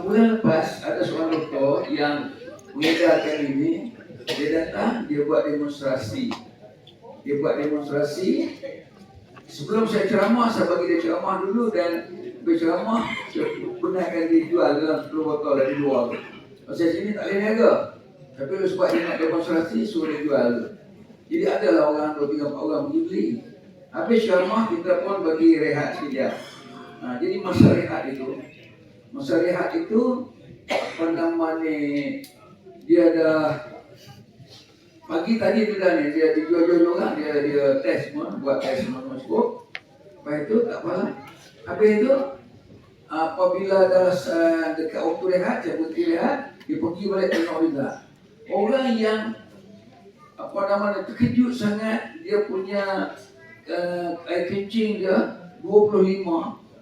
Bulan lepas ada seorang doktor yang mengedarkan ini. Dia datang, dia buat demonstrasi. Sebelum saya ceramah, saya bagi dia ceramah dulu, dan berceramah saya benarkan dia jual dalam 10 botol dari luar. Pasal sini tak boleh niaga, tapi sebab dia nak demonstrasi, suruh dia jual. Jadi adalah orang 2-3 orang pergi beli. Habis ceramah, kita pun bagi rehat sekejap. Jadi masa rehat itu apa namanya, dia dah pagi tadi tu dah ni, dia dijual-jual orang, dia test semua, buat test semua cukup. Lepas itu tak apa. Habis itu apabila dah dekat waktu rehat, saya berhenti rehat, dia pergi balik tengok juga. Orang yang apa namanya terkejut sangat, dia punya air kencing dia 25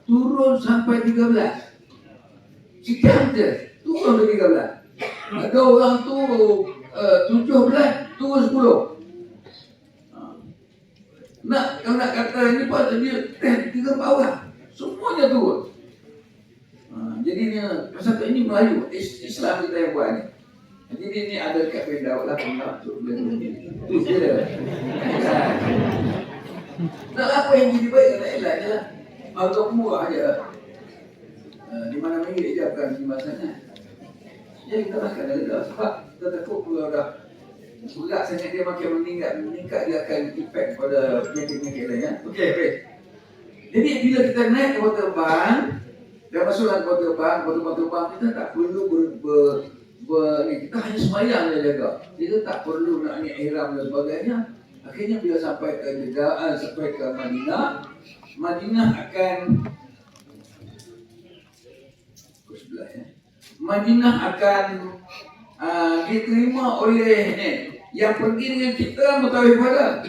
turun sampai 13. Sekian je turun ke 13. Ada orang tu 17 turun 10. Kalau nak kata ini pasal dia 3 orang semuanya turun. Jadi ni pasal ini Melayu, Islam kita yang buat ni. Jadi ini ada dekat Pendauk lah, tu dia. Nak apa yang jadi baik nak elak je lah. Harga murah je. Di mana minggir je bukan di masanya. Jadi kita makan dah sebab kita takut kalau dah berat sangat dia makin meningkat dia akan efek pada penyakit-penyakit lain ya. Okey. Jadi bila kita naik kapal terbang dan masuk dalam kapal terbang kita tak perlu kita hanya sembahyang je jaga. Kita tak perlu nak niat ihram dan sebagainya. Akhirnya bila sampai ke Jeddah, sampai ke Madinah akan Madinah akan diterima oleh yang pergi dengan kita mutawif pada.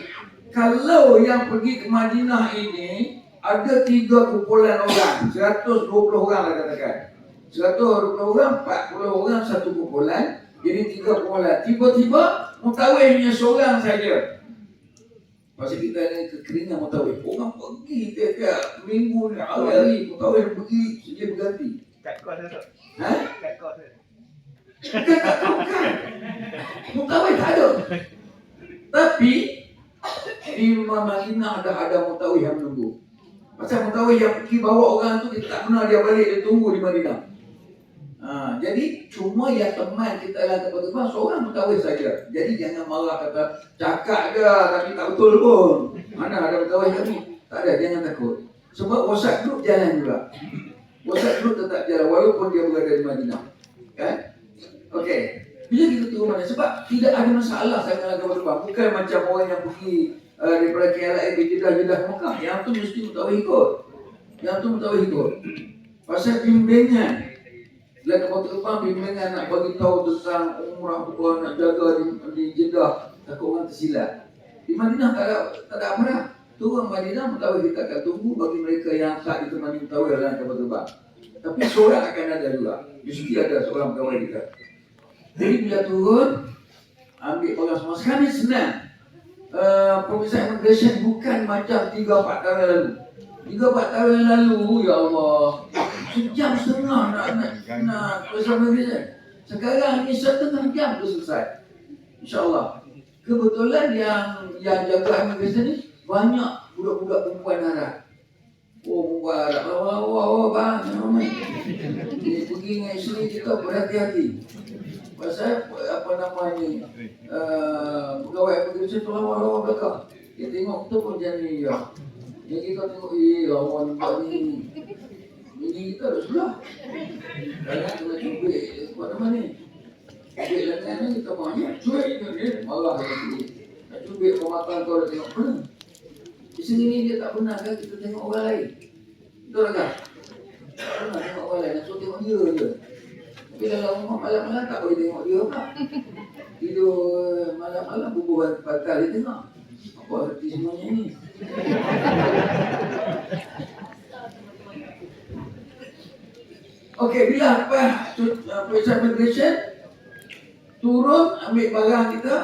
Kalau yang pergi ke Madinah ini ada 3 kumpulan orang, 120 orang lah katakan. 120 orang, 40 orang satu kumpulan, jadi 3 kumpulan. Tiba-tiba mutawifnya seorang saja. Pasal kita ni kekeringan mutawif. Orang pergi tiap-tiap minggu ni, hari-hari mutawif pergi sejak berganti. Kat kos tu. Kat kos tu. Bukan. Mutawif tak ada. Tapi di Madinah ada mutawif yang menunggu. Pasal mutawif yang pergi bawa orang tu, kita tak pernah dia balik, dia tunggu di Madinah. Jadi cuma yang teman kita lah teman-teman seorang mutawif saja. Jadi jangan marah kata cakap je tapi tak betul pun. Mana ada mutawif kami? Tak ada, jangan takut. Sebab WhatsApp group jalan juga. WhatsApp group tetap jalan walaupun dia berada di Madinah. Kan? Okey. Bila kita turun mana? Sebab tidak ada masalah saya dengan kapal terbang. Bukan macam orang yang pergi daripada KLIA ke Jeddah Mekah. Yang tu mesti mutawif ikut. Pasal bimbingan. Dalam kapal terbang bimbingan nak bagi tahu tentang umrah apa nak jaga di Jeddah, takut orang tersilap. Di Madinah tak ada apa dah. Turun Madinah mutawif kita akan tunggu bagi mereka yang tak ditemani mutawif dalam kapal terbang. Tapi seorang akan ada juga. Mesti ada seorang pegawai kita. Jadi bila turun ambil barang semua. Sekarang ni senang. Pemeriksaan immigration bukan macam 3-4 tahun lalu. 3-4 tahun lalu, ya Allah, sejam setengah nak pemeriksaan immigration. Sekarang ni 1/2 jam tu selesai. InsyaAllah. Kebetulan yang jaga immigration ni banyak budak-budak perempuan Arab. Perempuan Arab. Bang, dia pergi dengan isteri kita berhati-hati. Pasal apa namanya pegawai immigration tu lawa belakang. Dia tengok kita pun jadi ya. Jadi kita tengok lawan nampak ni. Ini kita ada sebelah. Jangan kena cubit pada mana ni. Cubit lengan ni kita banyak. Cubit ni malah dia. Nak cubit pematan kau dah tengok mana. Di sini ni dia tak pernah kan kita tengok orang lain. Betul tak? Tak pernah tengok orang lain. Nak suruh tengok dia je. Tapi dalam rumah malam-malam tak boleh tengok dia apa. Tidur malam-malam bubuh batal dia tengok. Apa arti semuanya ni? Okey, bila pemeriksaan immigration turun ambil barang kita.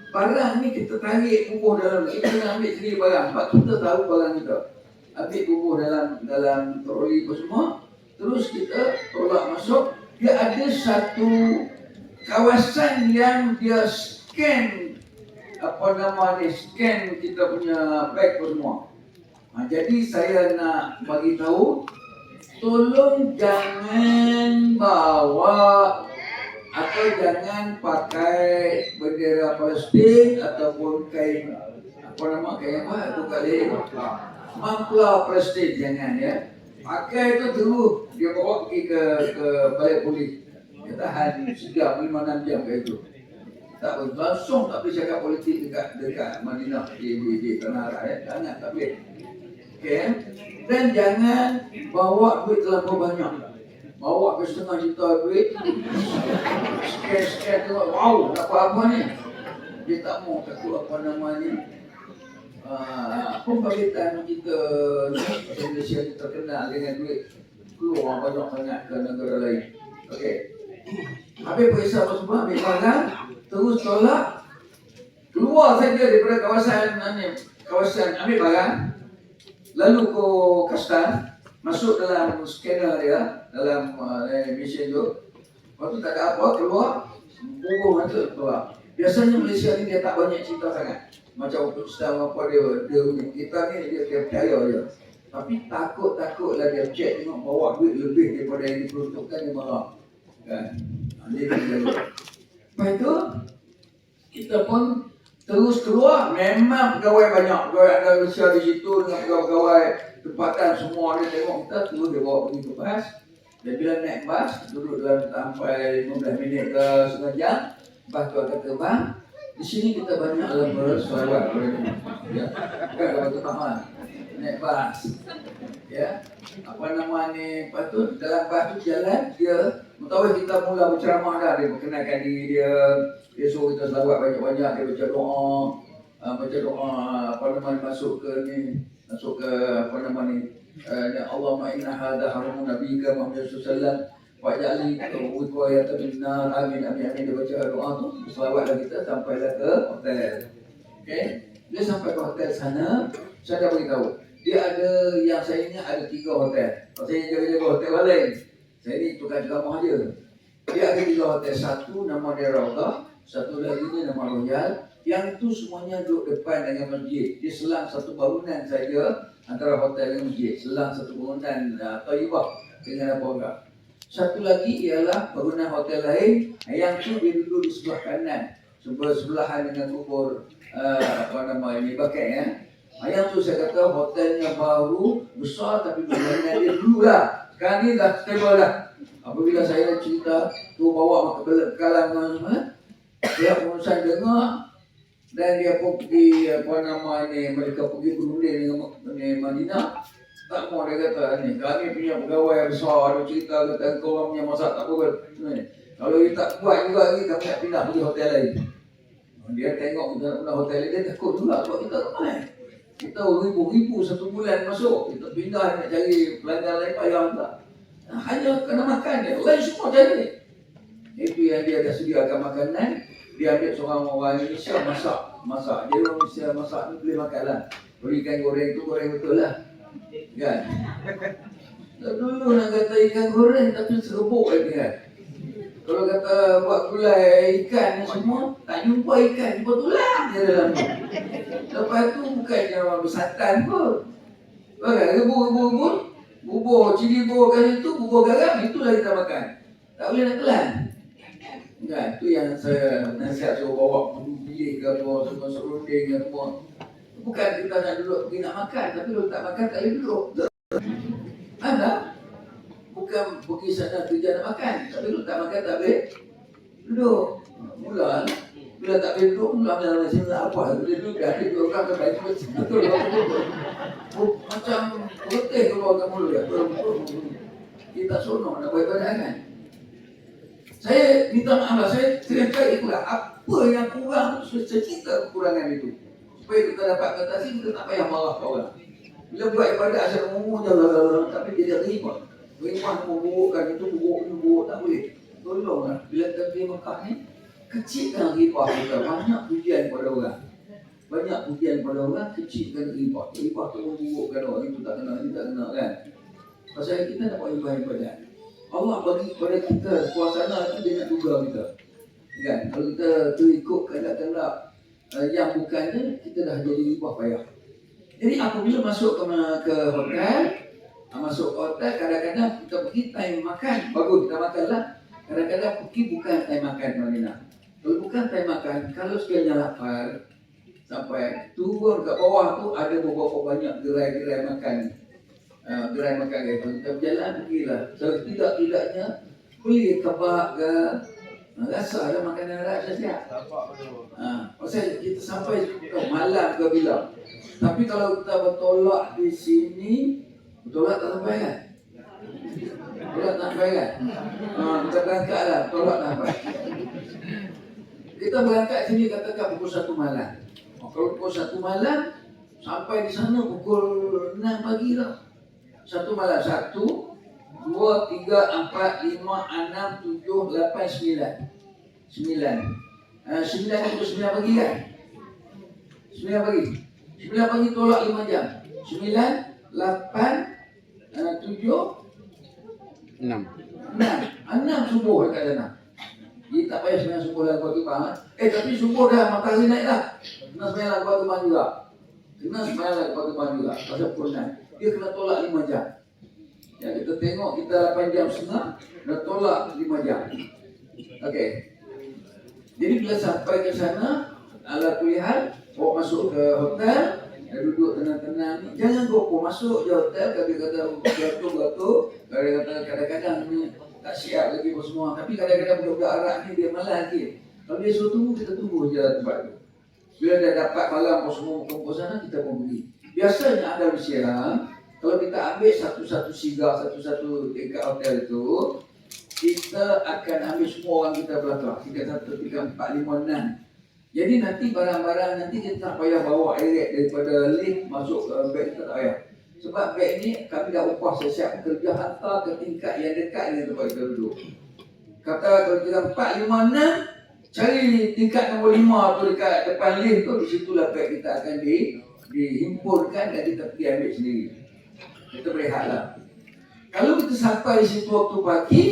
Barang ni kita tarik bubuh dalam. Kita kena ambil sendiri barang sebab kita tahu barang kita. Ambil bubuh dalam troli apa semua. terus kita tolak masuk. Dia ada satu kawasan yang dia scan, scan kita punya beg semua. Jadi saya nak bagi tahu, tolong jangan bawa atau jangan pakai bendera Palestin ataupun kain kain apa itu kali mangkla Palestin, jangan ya. Pakai itu terus dia bawa pergi ke balai polis. Dia tahan sejam 5-6 jam kayak itu. Tak langsung tak boleh cakap politik dekat Madinah di tanah Arab ya. Jangan, tak boleh. Okay. Dan jangan bawa duit terlalu banyak. Bawa ke setengah juta duit. Scan tengok, wow, dapat apa ni? Dia tak mau takut pemberitaan kita Indonesia ni terkenal dengan duit keluar banyak sangat ke negara lain. Okey. Habis periksa apa semua, ambil barang, terus tolak, keluar saja daripada kawasan ambil barang, lalu ke kastan, masuk dalam scanner dia, dalam mesin tu. Lepas tu tak ada apa, keluar, bubuh masuk keluar. Biasanya Malaysia ni dia tak banyak cerita sangat. Macam Ustaz apa dia kita ni dia percaya je. Tapi takutlah dia cek tengok bawa duit lebih daripada yang diperuntukkan, dia marah. Kan? Dia lepas itu kita pun terus keluar. Memang pegawai banyak, pegawai ada Malaysia di situ dengan pegawai tempatan semua dia tengok kita, terus dia bawa pergi ke bas. Dan bila naik bas, duduk dalam sampai 15 minit ke setengah jam, bas tu akan terbang. Di sini kita banyak dalam berselawat kepada Nabi. Ya, kan kalau terpaham naik bas. Ya, lepas tu dalam bas tu jalan dia, tahu kita mula berceramah dah, dia perkenalkan diri dia suruh kita selawat banyak-banyak, dia baca doa, masuk ke ya Allahumma inna hadha haramun nabiyika Muhammad sallallahu alaihi wasallam waj'alni wiqayatan minnar, amin dia baca doa tu, selawatlah kita sampailah ke hotel. Okey, dia sampai ke hotel sana, saya dah beritahu dia ada, yang saya ingat ada 3 hotel. Saya jaga-jaga hotel lain, saya ni tukar ceramah je. Dia ada 3 hotel, satu nama dia Raudhah, satu lagi ni nama Royal. Yang tu semuanya duduk depan dengan masjid. Dia selang satu bangunan saja antara hotel dan masjid, selang satu bangunan Taibah dengan apa enggak. Satu lagi ialah bangunan hotel lain, yang tu dia duduk di sebelah kanan, sebelahan dengan kubur Bakat ya. Yang tu saya kata hotelnya baru, besar, tapi bangunan dia dulu lah. Sekarang ni dah stable dah. Apabila saya cerita tu bawa kalang dia pengurusan dengar, dan dia pun pergi mereka pergi berunding dengan Madinah. Tak mau, dia kata ni kami punya pegawai besar ada cerita kata kau orang punya masak tak apa ni. Kalau dia tak buat juga lagi, kami nak pindah pergi hotel lain. Dia tengok kita hotel lain, dia takut juga sebab kita ramai. Kita ribu-ribu satu bulan masuk, kita pindah nak cari pelanggan lain payah tak. Hanya kena makan dia, lain semua cari. Itu yang dia dah sediakan makanan. Dia ambil seorang orang Indonesia masak. Dia orang Indonesia masak ni boleh makan lah. Ikan goreng tu goreng betul lah. Kan? Dulu nak kata ikan goreng tapi serbuk lagi kan. Kalau kata buat gulai ikan ni semua, tak jumpa ikan, jumpa tulang je dalam tu. Lepas tu bukannya orang bersantan pun. Rebus, bubur cili bubur kat situ, bubur garam, itulah kita makan. Tak boleh nak telan. Kan, tu yang saya nasihat suruh bawa pilih ke apa, semua serunding ke semua. Bukan kita nak duduk pergi nak makan, tapi kalau tak makan tak boleh duduk. Ada? Bukan pergi sana kerja nak makan, tapi kalau tak makan tak boleh duduk. Mula bila tak boleh duduk, mula nasi apa, boleh duduk, dah ada 2 orang terbaik betul. Macam putih keluar ke mulut dia. Kita sonok nak buat ibadah kan. Saya minta maaf lah, saya cari itulah apa yang kurang, saya cerita kekurangan itu supaya kita dapat atasi, kita tak payah marah ke orang. Bila buat ibadah asal ngomong je lah, tapi dia terima memburukkan itu, buruk tak boleh. Tolonglah, bila kita pergi Mekah ni, kecilkan ribah kita, banyak pujian pada orang, kecilkan ribah tu memburukkan orang, itu tak kena kan. Pasal kita nak buat ibadat. Allah bagi kepada kita suasana itu dia nak duga kita. Kan? Kalau kita terikut kehendak-kehendak yang bukannya, kita dah jadi ribah payah. Jadi apabila masuk ke hotel, masuk ke hotel, kadang-kadang kita pergi time makan, bagus kita makanlah. Kadang-kadang pergi bukan time makan, Marina. Kalau bukan time makan, kalau sekiranya lapar, sampai turun ke bawah tu ada beberapa banyak gerai-gerai makan. Gerai makan itu kita berjalan pergilah. So tidak-tidaknya beli kebab ke, rasa ada makanan Arab saja. Pasal kita sampai malam ke bila. Tapi kalau kita bertolak di sini, bertolak tak sampai kan? Bertolak tak sampai kan? Kita berangkat lah, bertolak tak sampai. Kita berangkat sini katakan pukul 1 malam. Kalau pukul 1 malam, sampai di sana pukul 6 pagi lah. 1 malam, 1, 2, 3, 4, 5, 6, 7, 8, 9. 9 itu 9 pagi kan? 9 pagi. 9 pagi tolak 5 jam. 9, 8, 7, 6. 6 subuh dekat sana. Jadi tak payah sebenarnya subuh lah buat kebang. Tapi subuh dah matahari naik lah. Kena sebenarnya lah buat kebang juga. Kena sebenarnya lah buat kebang juga. Pasal pukul 6. Dia kena tolak 5 jam. Ya, kita tengok kita 8 jam setengah, dah tolak 5 jam. Okey. Jadi bila sampai ke sana, ala kuliah, bawa masuk ke hotel, duduk tenang-tenang. Jangan gopo masuk je hotel, kata-kata gatuk-gatuk, kadang-kadang ni tak siap lagi apa semua. Tapi kadang-kadang budak-budak Arab ni dia malas lagi. Kalau dia suruh tunggu, kita tunggu je tempat tu. Bila dah dapat malam apa semua kumpul sana, kita pun pergi. Biasanya ada Malaysia, kalau kita ambil satu-satu sigar, satu-satu dekat hotel itu, kita akan ambil semua orang kita belakang. 3, 1, 3, 4, 5, 6. Jadi nanti barang-barang nanti kita tak payah bawa direct daripada lift masuk ke beg, kita tak payah. Sebab beg ni kami dah upah siap-siap kerja hantar ke tingkat yang dekat dengan tempat kita duduk. Kata kalau kita 4, 5, 6, cari tingkat nombor 5 tu dekat depan lift tu, di situlah beg kita akan dihimpunkan dan kita pergi ambil sendiri. Kita berehatlah. Kalau kita sampai di situ waktu pagi,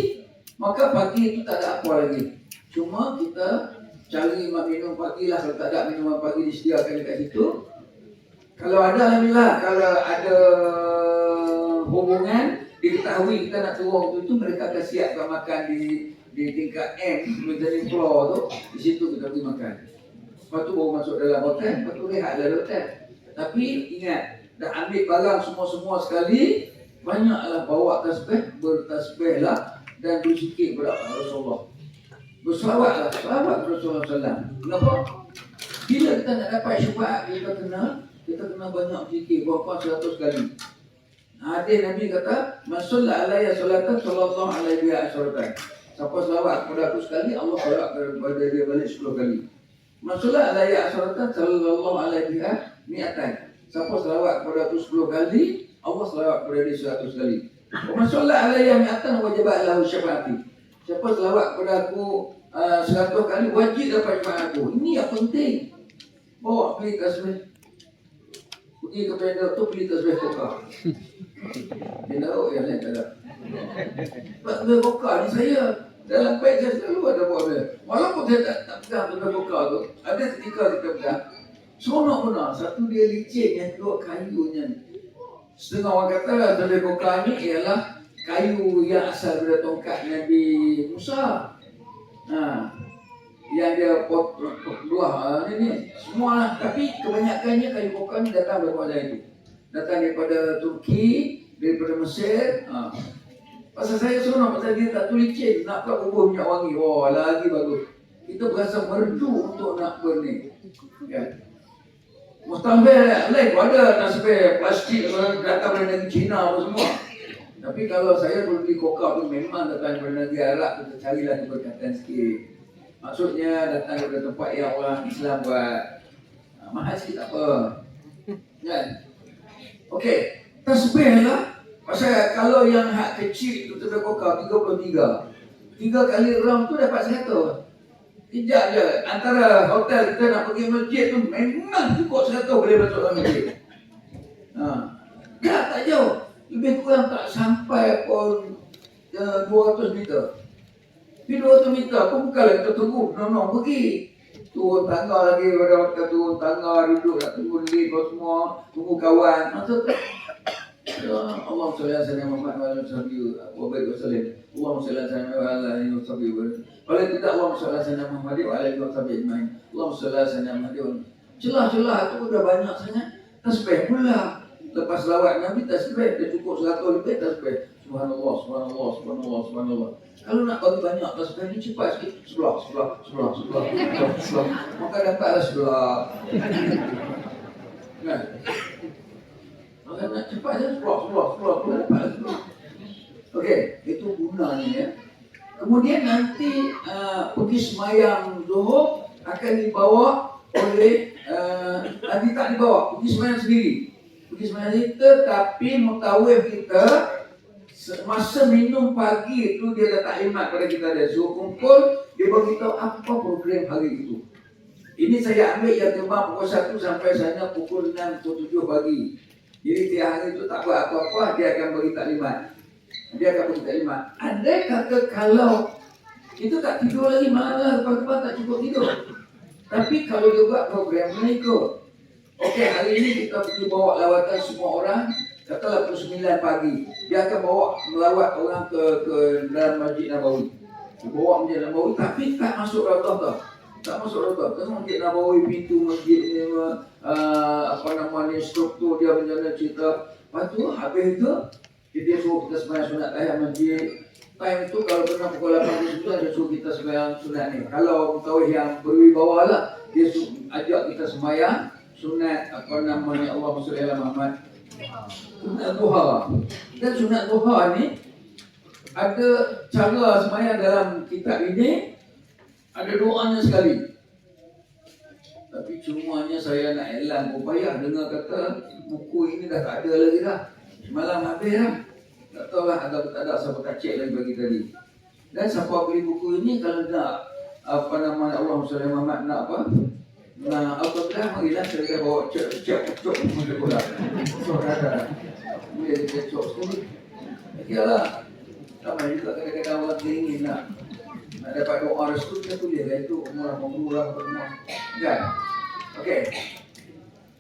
maka pagi itu tak ada apa lagi. Cuma kita cari minum pagi lah. Kalau tak ada minuman pagi disediakan dekat situ. Kalau ada, alhamdulillah. Kalau ada hubungan, diketahui kita nak turun waktu itu, mereka akan siapkan makan di tingkat M, mezzanine floor tu. Di situ kita pergi makan. Lepas tu baru masuk dalam hotel, lepas tu rehat dalam hotel. Tapi ingat, dah ambil barang semua-semua sekali, banyaklah bawa tasbih, bertasbih lah dan berzikir kepada Rasulullah. Berselawatlah, selawat Rasulullah SAW. Kenapa? Bila kita nak dapat syafaat, kita kena banyak zikir, berapa 100 kali. Hadis Nabi kata, "Man shalla alayya salatan sallallahu alaihi wasallam." Siapa selawat kepada aku sekali, Allah selawat kepada dia balik 10 kali. Man shalla alayya salatan sallallahu alaihi wasallam. Siapa selawat kepada aku 10 kali, Allah selawat kepada dia 100 kali. Man shalla alayya mi'atan wajibat lahu syafaati. Siapa selawat kepada aku 100 kali, wajib dapat syafaat aku. Ini yang penting. Bawa beli tasbih. Pergi ke pendek tu beli tasbih kokar. Dia tahu yang lain tak ada. Tasbih kokar ni saya dalam beg saya selalu ada bawa dia. Walaupun saya tak pegang tasbih kokar tu, ada ketika kita pegang, seronok benar. Satu dia licin, yang kedua kayunya. Setengah orang kata tasbih kokar ni ialah kayu yang asal dari tongkat Nabi Musa. Yang dia buah ni semua lah. Tapi kebanyakannya kayu kokar ni datang daripada itu. Datang daripada Turki, daripada Mesir. Pasal saya seronok, pasal dia tak licin. Nak pula bubuh minyak wangi. Oh, lagi bagus. Kita berasa merdu untuk nak berni. Ya. Mustahil lain pun ada tasbih plastik datang dari negeri China apa semua. Tapi kalau saya beli kokar tu memang datang dari negeri Arab, kita carilah keberkatan sikit. Maksudnya datang dari tempat yang orang Islam buat. Mahal sikit tak apa. Kan? Okey, tasbih lah. Pasal kalau yang hak kecil tu tasbih kokar 33. 3 kali round tu dapat 100. Kejap je, antara hotel kita nak pergi masjid tu memang cukup 100 boleh masuk dalam masjid. Tak jauh. lebih kurang tak sampai pun 200 meter. Tapi 200 meter pun bukanlah kita tunggu, no, pergi. Turun tangga lagi, pada waktu turun tangga, duduk nak tunggu lagi kau semua, tunggu kawan. Maksud Allah salli ala sayyidina Muhammad wa ala alihi wa sallam. Allah salli ala sayyidina wa ala alihi wa sallam. Kalau tidak Allah salli ala sayyidina Muhammad wa ala alihi wa sallam. Allah salli ala sayyidina Muhammad. Celah-celah itu sudah banyak sangat. Tasbih pula. Lepas lawat Nabi tasbih, dah cukup 100 lebih tasbih. Subhanallah, subhanallah, subhanallah, subhanallah. Kalau nak bagi banyak tasbih ni cepat sikit. Sebelah. Maka dapatlah sebelah. Kan? Maka nak cepat je sebelah. Dapatlah sebelah. Okey, itu gunanya ya. Kemudian nanti pergi semayang Zuhur akan dibawa oleh nanti tak dibawa, pergi semayang sendiri. Pergi semayang sendiri, tetapi mutawif kita masa minum pagi itu dia dah taklimat pada kita, dia suruh kumpul, dia beritahu apa program hari itu. Ini saya ambil yang terbang pukul 1 sampai sana pukul 6 atau 7 pagi. Jadi tiap hari itu tak buat apa-apa, dia akan beri taklimat. Andai kata kalau itu tak tidur lagi, malah lepas-lepas tak cukup tidur. Tapi kalau dia buat program ni ikut. Okey, hari ini kita pergi bawa lawatan semua orang. Katalah pukul 9 pagi, dia akan bawa melawat orang ke dalam Masjid Nabawi. Dia bawa Masjid Nabawi, tapi tak masuk Raudhah tau. Tak masuk Raudhah. Kerana Masjid Nabawi, pintu masjid ni, struktur dia macam mana cerita. Lepas tu, habis tu, dia suruh kita sembahyang sunat tahiyat masjid. Time tu kalau kena pukul 8 dia suruh kita sembahyang sunat ni. Kalau mutawif yang berwibawa lah, dia ajak kita sembahyang sunat Allahumma sholli ala Muhammad. Sunat duha. Dan sunat duha ni ada cara sembahyang dalam kitab ini, ada doanya sekali. Tapi cumanya saya nak elang, payah dengar kata buku ini dah tak ada lagi dah. Malam habis dah. Tak tahu lah ada tak ada, siapa tak cek lagi bagi tadi. Dan siapa beli buku ini kalau nak Allah SWT Muhammad nak apa? Nah, apabila marilah saya bawa cek mula pula. So ada. Boleh cek sekali. Kira-kira sama juga kadang-kadang orang ingin nak dapat doa restu, kita boleh itu murah semua. Kan? Okey.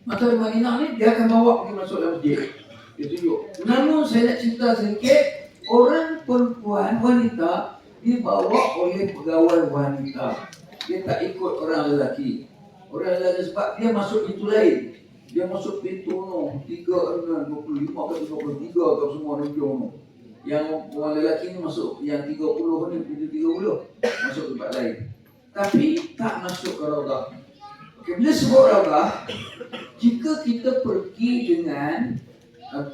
Mata Madinah ni dia akan bawa pergi masuk dalam masjid. Dia tunjuk. Namun saya nak cerita sedikit, orang perempuan wanita dibawa oleh pegawai wanita. Dia tak ikut orang lelaki. Orang lelaki sebab dia masuk pintu lain. Dia masuk pintu 3, 25 atau 23 atau semua hujung. Yang orang lelaki ni masuk yang 30 ni, pintu 30 masuk tempat lain. Tapi tak masuk ke Raudhah. Okay, bila sebut Raudhah, jika kita pergi dengan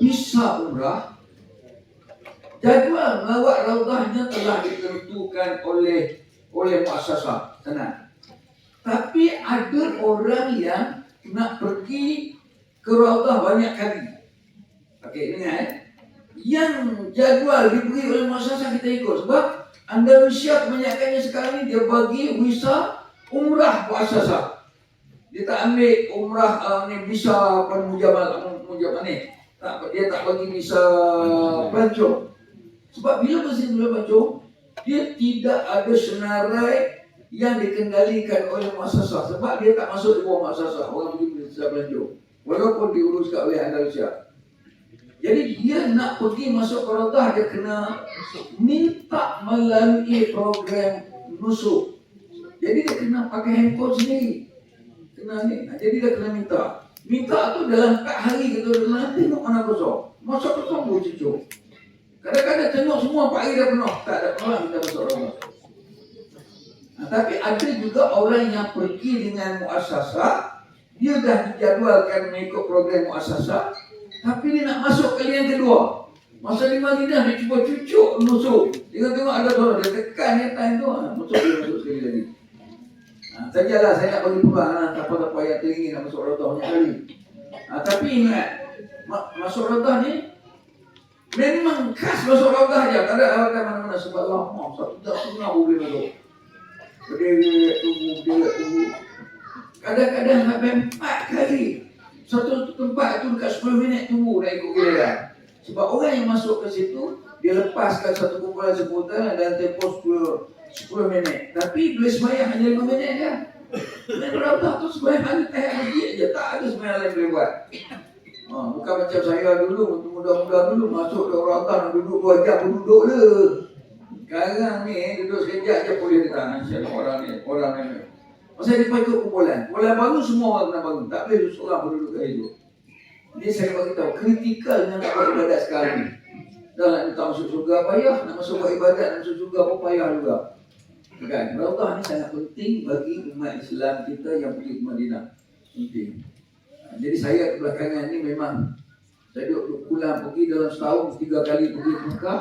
visa umrah, jadual melawat Raudhahnya telah ditentukan oleh muassasah sana. Tapi ada orang yang nak pergi ke Raudhah banyak kali. Okey, dengar yang jadual diberi oleh muassasah kita ikut. Sebab Andalusia kebanyakannya sekarang ni dia bagi visa umrah muassasah. Dia tak ambil umrah ni visa mujabal ni. Dia tak bagi visa pelancong. Sebab bila mesin pelancong, dia tidak ada senarai yang dikendalikan oleh muassasah. Sebab dia tak masuk di bawah muassasah. Orang pergi visa pelancong walaupun diuruskan oleh Andalusia. Jadi dia nak pergi masuk ke Raudhah, dia kena minta melalui program nusuk. Jadi dia kena pakai handphone sendiri. Kena ni. Jadi dia kena minta. Minta tu dalam 4 hari kita kena tengok mana kosong. Masuk kosong pun cucuk. Kadang-kadang tengok semua 4 hari dah penuh. Tak ada orang kita masuk Raudhah. Tapi ada juga orang yang pergi dengan muassasah. Dia dah dijadualkan mengikut program muassasah. Tapi dia nak masuk kali yang kedua. Masa di Madinah dia cuba cucuk nusuk. Dia tengok ada orang, dia tekan dia time tu, masuk sekali lagi. Sajalah saya nak bagi peluang tak payah teringin nak masuk Raudhah banyak kali. Tapi ingat, masuk Raudhah ni memang khas masuk Raudhah je. Tak ada alasan mana-mana sebab lama. Satu tak pernah boleh masuk. Berdiri, tunggu. Kadang-kadang sampai 4 kali. Satu tempat tu dekat 10 minit tunggu nak ikut giliran. Sebab orang yang masuk ke situ, dia lepaskan satu kumpulan supporter dalam tempoh 10 minit. Tapi boleh sembahyang hanya 5 minit je. Main Raudah tu sembahyang hanya tahiyat masjid je, tak ada sembahyang lain boleh buat. Bukan macam saya dulu, muda-muda dulu masuk ke Raudah duduk 2 jam duduk je. Sekarang ni duduk sekejap je boleh datang. Orang ni. Masa dia ikut kumpulan baru semua orang kena bangun. Tak boleh seorang berduduk kat situ. Jadi saya bagi tahu kritikalnya nak buat ibadat sekarang ni. Dah nak minta masuk surga payah, nak masuk buat ibadat nak masuk surga pun payah juga. Kan? Raudah ni sangat penting bagi umat Islam kita yang pergi ke Madinah. Penting. Jadi saya belakangan ni memang saya duduk pulang pergi dalam setahun 3 kali pergi ke Mekah.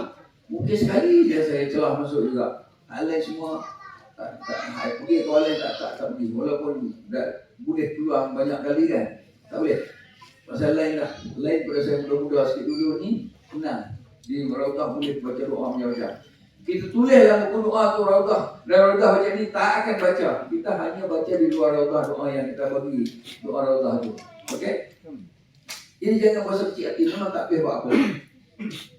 Mungkin sekali je saya celah masuk juga. Hal lain semua tak pergi ke lain tak pergi. Walaupun dah boleh keluar banyak kali kan. Tak boleh. Pasal lain lah. Lain pada saya muda-muda sikit dulu ni senang. Di Raudah boleh baca doa macam-macam. Kita tulis dalam buku doa tu Raudah. Dan Raudah macam ni tak akan baca. Kita hanya baca di luar Raudah doa yang kita bagi. Doa Raudah tu. Okey? Jadi jangan berasa kecil hati. Memang tak boleh buat apa.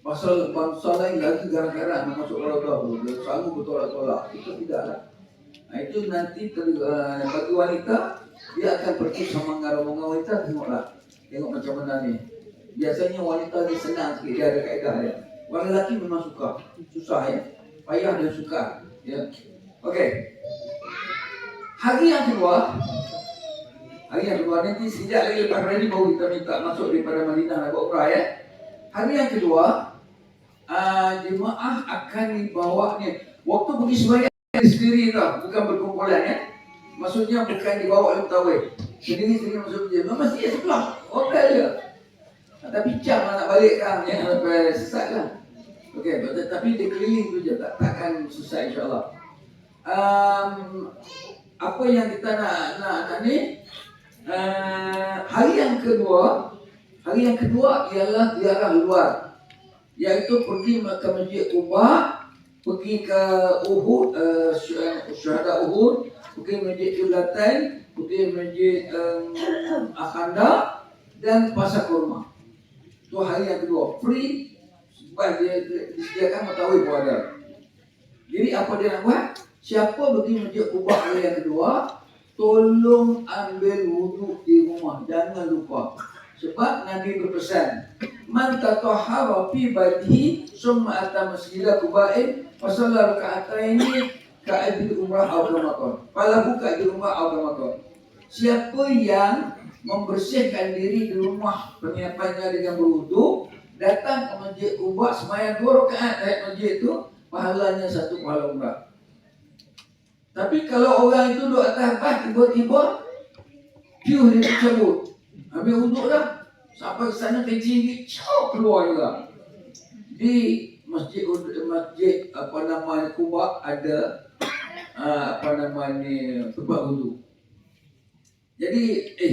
Pasal bangsa lain lagi gara-gara nak masuk Raudah tu. Dia selalu bertolak-tolak. Kita tidak lah. Itu nanti bagi wanita, dia akan pergi sama dengan rombongan wanita. Tengoklah. Tengok macam mana ni. Biasanya wanita ni senang sikit. Dia ada kaedah dia. Orang lelaki memang suka. Susah ya. Payah dan suka. Ya. Okey. Hari yang kedua nanti sejak lagi lepas hari ni baru kita minta masuk daripada Madinah nak buat umrah ya. Hari yang kedua jemaah akan dibawa ni. Waktu pergi sembahyang sendiri tau, bukan berkumpulan ya. Maksudnya bukan dibawa oleh tawih. Sendiri masuk masjid. Masjid sebelah. Hotel je. Tapi jam nak balik kan, jangan sampai sesat lah. Okey, tapi dia keliling tu je, takkan susah insya-Allah. Apa yang kita nak ni? Hari yang kedua ialah ziarah luar, iaitu pergi ke Masjid Quba, pergi ke Uhud, Syuhada Uhud, pergi Masjid Qiblatan, pergi Masjid Al-Khandaq dan Pasar Kurma. Itu hari yang kedua, free. Sebab dia disediakan matawih pun ada. Jadi apa dia nak buat? Siapa pergi Masjid Quba hari yang kedua, tolong ambil wuduk di rumah, jangan lupa. Sebab Nabi berpesan, man tatahhara fi baitihi summa ata masjida Quba'in fa shalla raka'ataini ka'ajri umrah aw ramadan. Falahu ka'ajri umrah aw ramadan. Siapa yang membersihkan diri di rumah penyiapannya dengan berwuduk, datang ke Masjid Quba sembahyang 2 rakaat tahiyat masjid itu, pahalanya 1 pahala umrah. Tapi kalau orang itu duduk atas bas, tiba-tiba piuh dia tercabut, habis wuduk dah, sampai ke sana kencing keluar juga. Di masjid Quba ada tempat wuduk. Jadi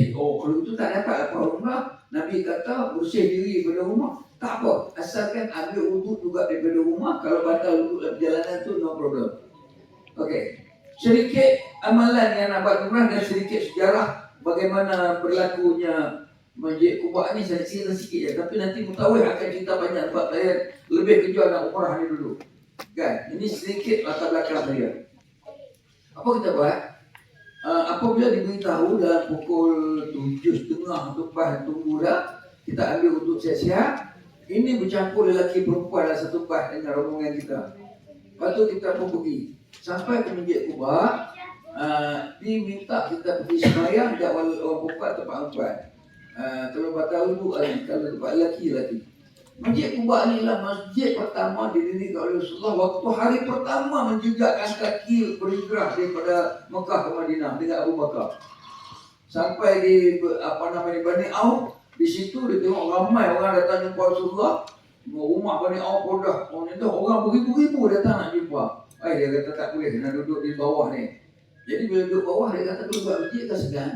kalau itu tak dapat apa umrah, Nabi kata bersih diri daripada rumah, tak apa, asalkan ambil wuduk juga daripada rumah. Kalau batal wuduk dalam perjalanan tu, no problem. Okey. Sedikit amalan yang nak buat umrah dan sedikit sejarah bagaimana berlakunya Masjid Quba ni. Saya cerita sikit je, tapi nanti mutawih akan cerita banyak sebab saya lebih kejar nak umrah ni dulu. Kan? Ini sedikit latar belakang saya. Apa kita buat? Apabila diberitahu dalam pukul 7.30 bas tunggu dah, kita ambil untuk siap-siap. Ini bercampur lelaki perempuan dalam satu bas dengan rombongan kita. Lepas tu kita pun pergi sampai ke Masjid Quba. Diminta kita pergi sembahyang dan orang perempuan tempat perempuan. Kalau batal wuduk, kalau tempat lelaki. Masjid Quba ni lah masjid pertama didirikan oleh Rasulullah waktu hari pertama menjejakkan kaki berhijrah daripada Mekah ke Madinah dengan Abu Bakar. Sampai di Bani Auf, di situ dia tengok ramai orang datang jumpa Rasulullah. Rumah Bani Auf pun dah orang beribu-ribu datang nak jumpa. Dia kata tak boleh, nak duduk di bawah ni. Jadi bila duduk bawah, dia kata duduk buat masjid tak segan.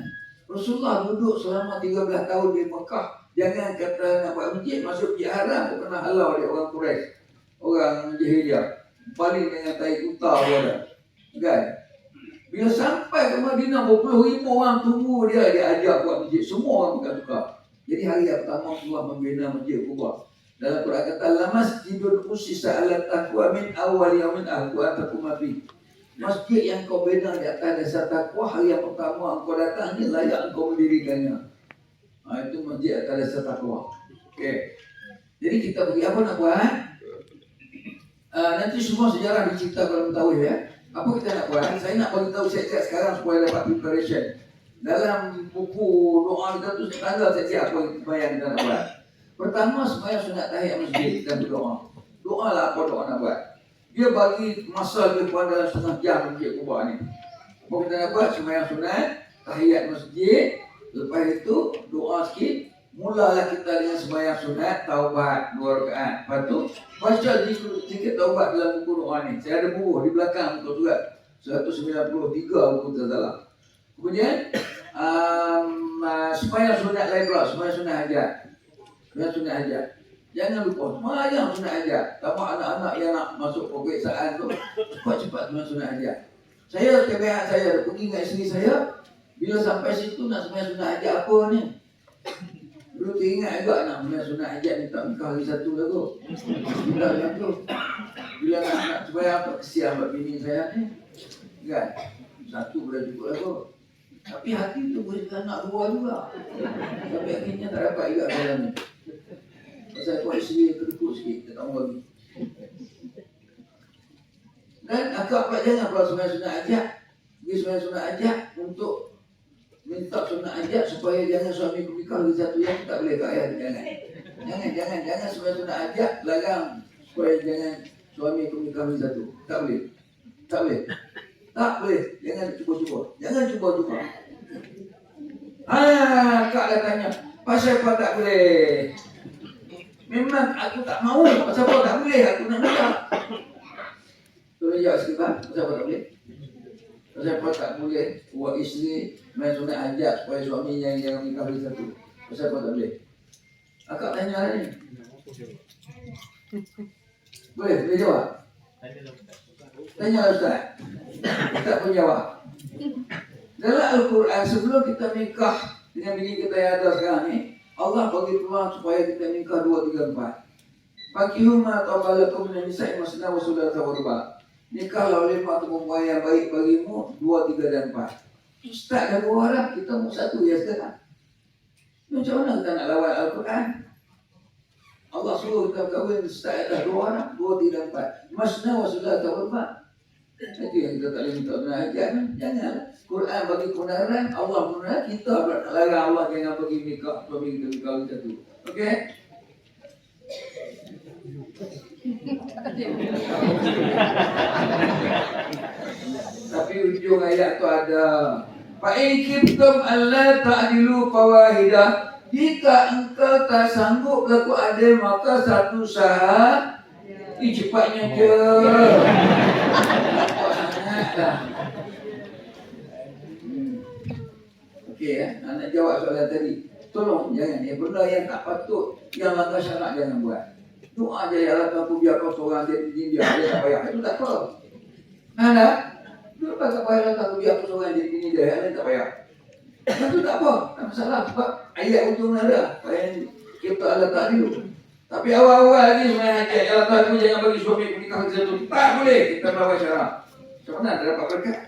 Rasulullah duduk selama 13 tahun di Mekah. Jangan kata nak buat masjid, masuk masjid haram pun kena halau dia orang Quraisy, orang Jahiliyah. Paling dengan tai kuta pun ada. Kan? Bila sampai ke Madinah, berpuluh ribu orang tunggu dia ajak buat masjid. Semua orang bukan suka. Jadi hari yang pertama Rasulullah membina Masjid Quba. Dalam Quran kata la masjidun usisa ala taqwa min awwal yaumin ahqqu an taquma fi. Masjid yang kau bina di atas dasar takwa, hari yang pertama engkau datang ni layak engkau mendirikannya. Itu masjid atas dasar takwa. Okey. Jadi kita pergi apa nak buat? Nanti semua sejarah diceritakan dalam tauhid ya. Apa kita nak buat? Saya nak bagi tahu siap-siap sekarang supaya dapat preparation. Dalam buku doa kita tu tanda siap-siap apa yang kita nak buat. Pertama sembahyang sunat tahiyat masjid dan berdoa. Doa lah apa doa nak buat. Dia bagi masa lebih kurang dalam setengah jam masjid Kubah ni. Apa kita nak buat? Sembahyang sunat tahiyat masjid. Lepas itu doa sikit. Mulalah kita dengan sembahyang sunat taubat 2 rakaat. Lepas tu baca sikit taubat dalam buku doa ni. Saya ada buku di belakang buku surat 193 buku tak salah. Kemudian sembahyang sunat lain pula, sembahyang sunat hajat. Sembahyang sunat hajat. Jangan lupa sembahyang sunat hajat. Tambah anak-anak yang nak masuk peperiksaan tu cepat-cepat sembahyang sunat hajat. Saya kebiasaan saya pergi dengan isteri saya, bila sampai situ nak sembahyang sunat hajat apa ni? Dulu teringat agak nak sembahyang sunat hajat ni tak nikah hari satu lah tu. Bila macam tu. Bila nak sembahyang apa kesian buat bini saya ni. Kan? Satu boleh cukup lah tu. Tapi hati tu boleh nak 2 juga. Tapi akhirnya tak dapat juga dalam ni. Pasal kuat isteri kedekut sikit, tak tahu lagi. Dan akak pula jangan pula sembahyang sunat hajat. Pergi sembahyang sunat hajat untuk minta sunat hajat supaya jangan suami nikah lagi satu yang tak boleh ke ayah. Jangan sembahyang sunat hajat larang supaya jangan suami nikah lagi satu. Tak boleh. Jangan cuba-cuba. Kak dah tanya, pasal apa tak boleh? Memang aku tak mahu. Pasal apa tak boleh? Aku nak nikah. Tolong jawab sikit bang. Pasal apa tak boleh? Pasal apa tak boleh buat isteri main sunat hajat supaya suami yang jangan nikah lagi satu? Pasal apa tak boleh? Akak tanya hari ni. Boleh jawab? Tanya Ustaz. Tak pun jawab. Dalam Al-Quran sebelum kita nikah dengan bini kita yang ada sekarang ni, Allah bagi peluang supaya kita nikah 2, 3, 4. Fakihum ma tawalakum min nisa'i masna wa thulatha wa ruba'. Nikahlah oleh mak perempuan yang baik bagimu 2, 3 dan 4. Ustaz dah 2 orang, kita mau 1 ya sekarang. Macam mana kita nak lawan Al-Quran? Allah suruh kita kahwin Ustaz dah 2 orang, 2, 3 dan 4. Masna wa thulatha wa ruba'. Itu yang kita tak boleh minta benar hajat. Jangan. Quran bagi kebenaran, Allah benar. Kita pula nak larang Allah jangan bagi nikah. Suami kita nikah satu. Okey? Tapi ujung ayat tu ada fa'in khiftum alla ta'dilu fawahidah. Jika engkau tak sanggup berlaku adil, maka satu sah. Cepatnya je. Okey nak jawab soalan tadi. Tolong jangan benda yang tak patut, yang langgar syarak jangan buat. Doa je ya Allah, aku biar kau seorang jadi dia tak payah. Itu tak apa. Ada? Itu tak payah aku biar kau seorang jadi dia tak payah. Itu tak apa. Tak masalah sebab ayat ujung ada. Yang kita Allah tak dulu. Tapi awal-awal ni sebenarnya hajat Allah Ta'ala jangan bagi suami menikah satu. Tak boleh kita melawan syarak. Macam mana ada dapat berkat?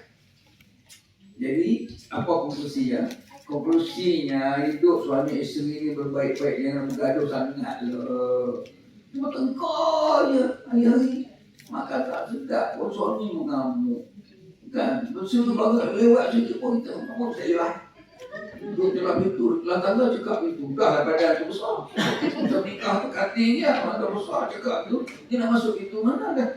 Jadi apa konklusinya? Konklusinya hidup suami isteri ini berbaik-baik, jangan bergaduh sangat lah. Cuma tengkar je hari-hari. Makan tak sedap pun suami mengamuk. Kan? Bersama banget lewat sikit pun kita apa bisa lewat. Duduk dalam pintu, dalam tangga cakap pintu. Dah lah badan tu besar. Kita nikah tu katingnya, mata besar cakap tu. Dia nak masuk pintu mana dah?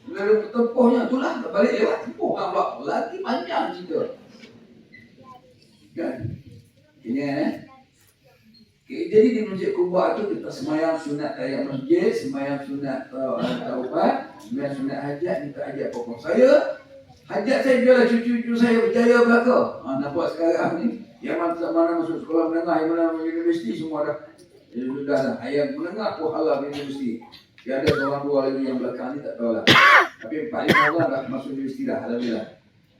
Lalu tempohnya tu lah, balik lewat tempoh. Nampak lagi panjang cerita. Kan? Ini okay, jadi di Masjid Kubah tu kita semayang sunat tahiyat masjid, semayang sunat taubat, semayang sunat hajat, minta hajat pokok saya. Hajat saya biarlah cucu-cucu saya berjaya belaka. Nampak sekarang ni yang mana masuk sekolah menengah, yang mana masuk universiti semua dah. Sudah dah. Yang menengah pun halal universiti. Dia ada seorang 2 lagi yang belakang ni tak tahu lah. Tapi 4-5 orang dah masuk universiti dah. Alhamdulillah.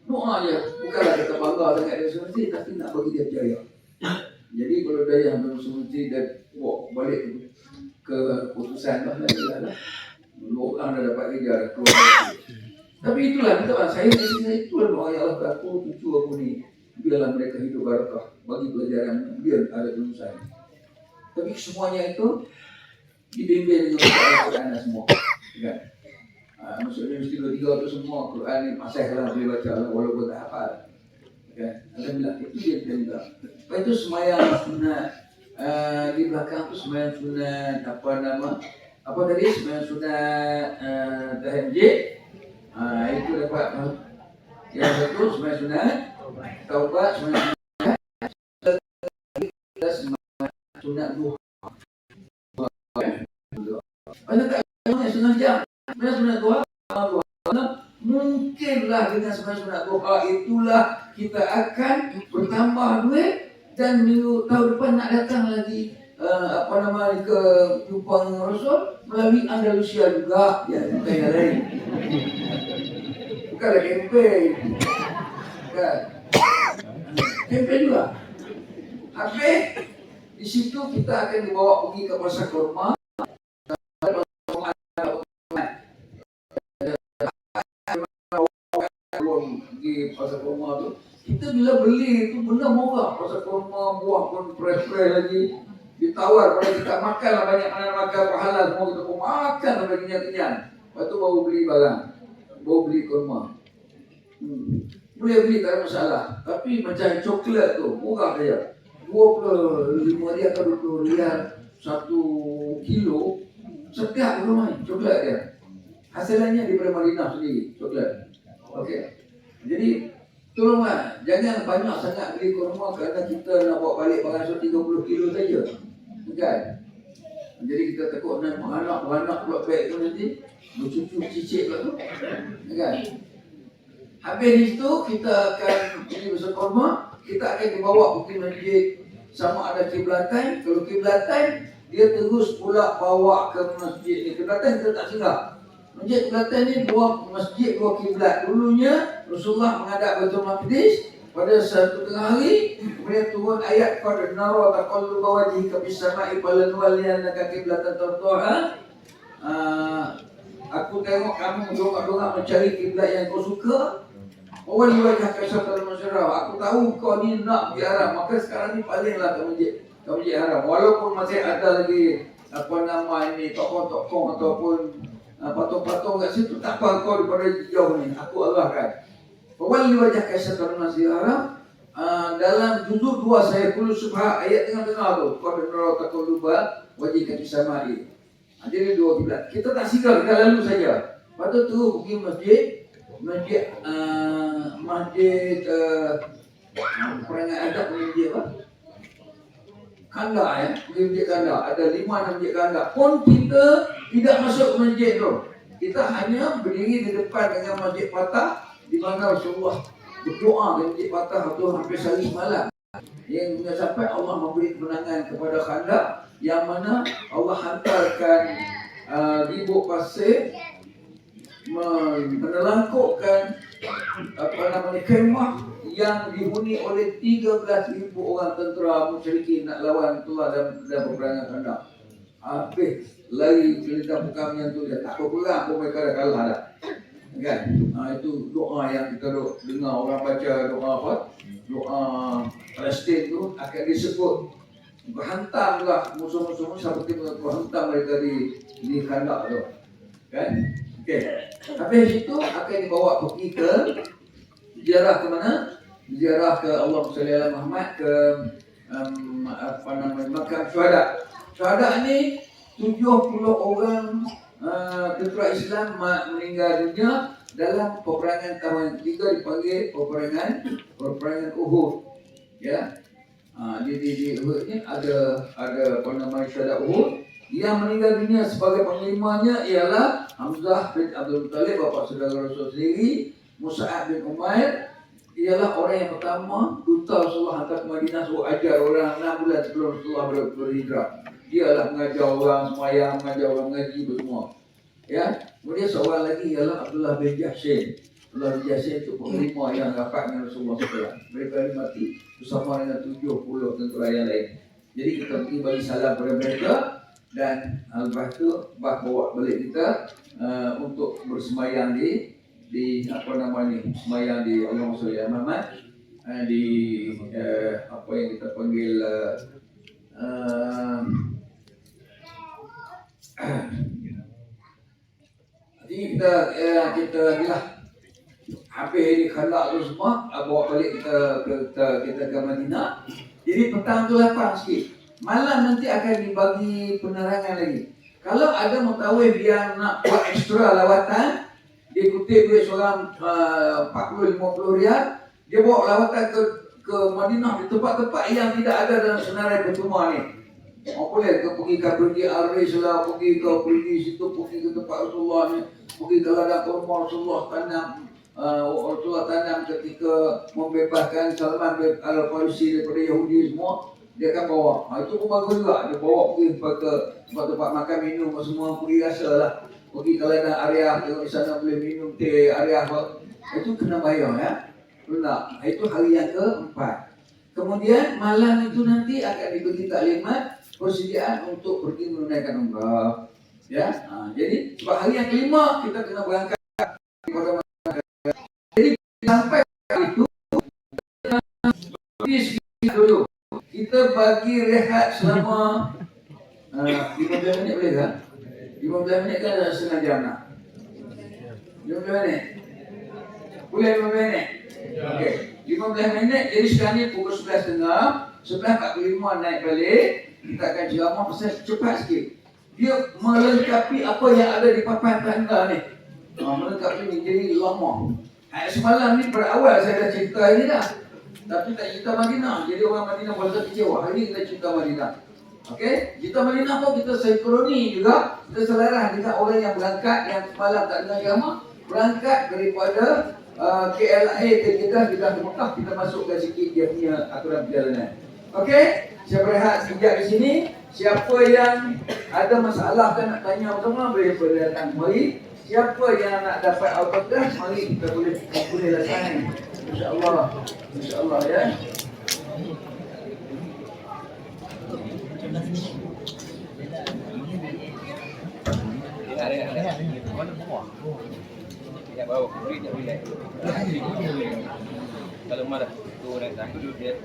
Doa je. Bukanlah kita bangga sangat dia universiti, tapi nak bagi dia berjaya. Jadi kalau dia yang masuk universiti dan bawa balik keputusan lah. Orang dah dapat kerja, dah keluar. Tapi itulah kita saya di sini itulah doa ya Allah aku cucu aku ni biarlah mereka hidup barakah bagi pelajaran biar ada lulusan. Tapi semuanya itu dibimbing dengan Al-Quran semua, kan? Maksudnya mesti 2-3 tu semua Quran ni masih lah boleh baca walaupun tak hafal, kan? Alhamdulillah itu dia kita minta. Lepas itu semayang sunat di belakang tu semayang sunat apa tadi semayang sunat tahajud. Itu dapat yang satu semayang sunat taubat, semayang sunat duha. Banyak tak sunat jam, sunat duha. Mungkinlah dengan semayang sunat duha itulah kita akan bertambah duit dan minggu tahun depan nak datang lagi ke jumpa dengan Rasul melalui Andalusia juga, ya bukan yang lain. Bukanlah kempen, kan? Kempen juga. Habis di situ kita akan dibawa pergi ke pasar kurma. Di pasar kurma tu, kita bila beli itu benda murah. Pasar kurma buah pun fresh-fresh lagi. Ditawar pada kita makanlah banyak mana makan pahala semua kita pun makan sampai kenyang-kenyang. Lepas tu baru beli barang, baru beli kurma. Boleh beli tak ada masalah. Tapi macam coklat tu murah saja. 25 rial atau 20 rial 1 kilo setiap rumah coklat dia. Hasilnya daripada Madinah sendiri coklat. Okey. Jadi tolonglah jangan banyak sangat beli kurma kerana kita nak bawa balik barang 30 kilo saja. Kan? Jadi kita takut nak beranak pula baik tu nanti bercucu cicit pula tu. Kan? Habis itu kita akan pergi besar kurma, kita akan dibawa pergi masjid sama ada kiblatan. Kalau kiblatan dia terus pula bawa ke masjid ni. Kiblatan kita tak singgah. Masjid kiblatan ni masjid dua kiblat. Dulunya Rasulullah menghadap Baitul Maqdis pada satu tengah hari, kemudian turun ayat qad nara taqalluba wajhika fis sama'i falanwalliyannaka qiblatan tardaha. Aku tengok kamu dongak-dongak mencari kiblat yang kau suka. Wali wajhaka syatral masjidil haram. Aku tahu kau ni nak pergi haram, maka sekarang ni palinglah ke masjid haram. Walaupun masih ada lagi tokoh-tokoh ataupun patung-patung kat situ, tak apa kau daripada jauh ni. Aku arahkan. Wali wajhaka syatral masjidil haram. Dalam juzuk 2 saya kullu subha ayat tengah-tengah tu qad nara taqalluba wajhika fis sama'i. Jadi 2 kiblat. Kita tak singgah, kita lalu saja. Lepas tu terus pergi masjid perangai adab masjid apa? Kanda ya, masjid Kanda. Ada 5-6 masjid Kanda. Pun kita tidak masuk ke masjid tu. Kita hanya berdiri di depan dengan masjid Fatah di mana Rasulullah berdoa di masjid Fatah tu hampir sehari semalam. Yang sampai Allah memberi kemenangan kepada Kanda, yang mana Allah hantarkan ribut pasir menelangkupkan kemah yang dihuni oleh 13,000 orang tentera musyrikin nak lawan Rasulullah dan peperangan Khandaq. Habis lari kelintang bukannya tu dia tak berperang pun mereka dah kalah dah. Kan? Itu doa yang kita dengar orang baca doa apa? Doa Palestin tu akan disebut berhantamlah musuh-musuh seperti berhantam mereka di Khandaq tu. Kan? Okey. Habis itu akan dibawa pergi ke ziarah ke mana? Ziarah ke Allahumma shalli ala Muhammad ke makam syuhada. Syuhada ni 70 orang tentera Islam meninggal dunia dalam peperangan tahun ketiga dipanggil peperangan Uhud. Ya. Di Uhud ni ada syuhada Uhud. Yang meninggal dunia sebagai panglimanya ialah Hamzah bin Abdul Muttalib, bapa saudara Rasul sendiri. Mus'ab bin Umair ialah orang yang pertama duta Rasulullah hantar ke Madinah suruh ajar orang 6 bulan sebelum Rasulullah berhijrah. Dialah mengajar orang semayang, mengajar orang mengaji semua. Ya. Kemudian seorang lagi ialah Abdullah bin Jahshin. Abdullah bin Jahshin itu panglima yang rapat dengan Rasulullah SAW. Mereka ini mati bersama dengan 70 tentera yang lain. Jadi kita pergi bagi salam kepada mereka dan lepas tu bawa balik kita untuk bersemayang di apa nama ni, semayang di Allahumma sholli ala Muhammad, di apa yang kita panggil jadi kita ni lah habis ini khalaq tu semua, bawa balik kita ke Madinah. Jadi petang tu lapang sikit. Malam nanti akan dibagi penerangan lagi. Kalau ada mutawif yang nak buat ekstra lawatan, dia kutip duit seorang 40-50 riyal, dia bawa lawatan ke Madinah di tempat-tempat yang tidak ada dalam senarai percuma ni. Boleh ke pergi ke Budi Aris lah, pergi situ, pergi ke tempat Rasulullah ni, pergi ke ladang kurma Rasulullah tanam ketika membebaskan Salman al-Farisi daripada Yahudi semua, dia akan bawa. Itu pun bagus juga, dia bawa pergi ke tempat-tempat makan minum semua, pergi rasa lah, pergi ke ladang Arya, tengok di sana boleh minum teh Arya. Itu kena bayar ya. Benar. Itu hari yang keempat. Kemudian malam itu nanti akan diberi taklimat persediaan untuk pergi menunaikan umrah. Ya, jadi sebab hari yang kelima kita kena berangkat kepada masyarakat. Jadi sampai itu dulu kita bagi rehat selama 15 minit boleh tak? 15 minit kan dah setengah jam nak. 15 minit. Boleh 15 minit? Okey. 15 minit, jadi sekarang ni pukul 11.30, 11.45 naik balik. Kita akan ceramah pasal cepat sikit. Dia melengkapi apa yang ada di papan tanda ni. Melengkapi ni, jadi lama. Semalam ni berawal saya dah cerita ini dah. Tapi tak cerita Madinah. Jadi orang Madinah boleh kecewa. Hari ni kita cerita Madinah. Okey? Cerita Madinah pun kita sikroni juga. Kita selaras dengan orang yang berangkat, yang semalam tak dengar ceramah. Berangkat daripada KLA ke Jeddah ke Mekah, kita masukkan sikit dia punya aturan perjalanan. Okey? Saya berehat sekejap di sini. Siapa yang ada masalah kan nak tanya bersama, boleh datang kemari. Siapa yang nak dapat autograf, mari kita boleh laksanakan. InsyaAllah. InsyaAllah ya. Mana buah? Tidak bawa kulit, tidak boleh. Kalau marah, tu naik tangga dia.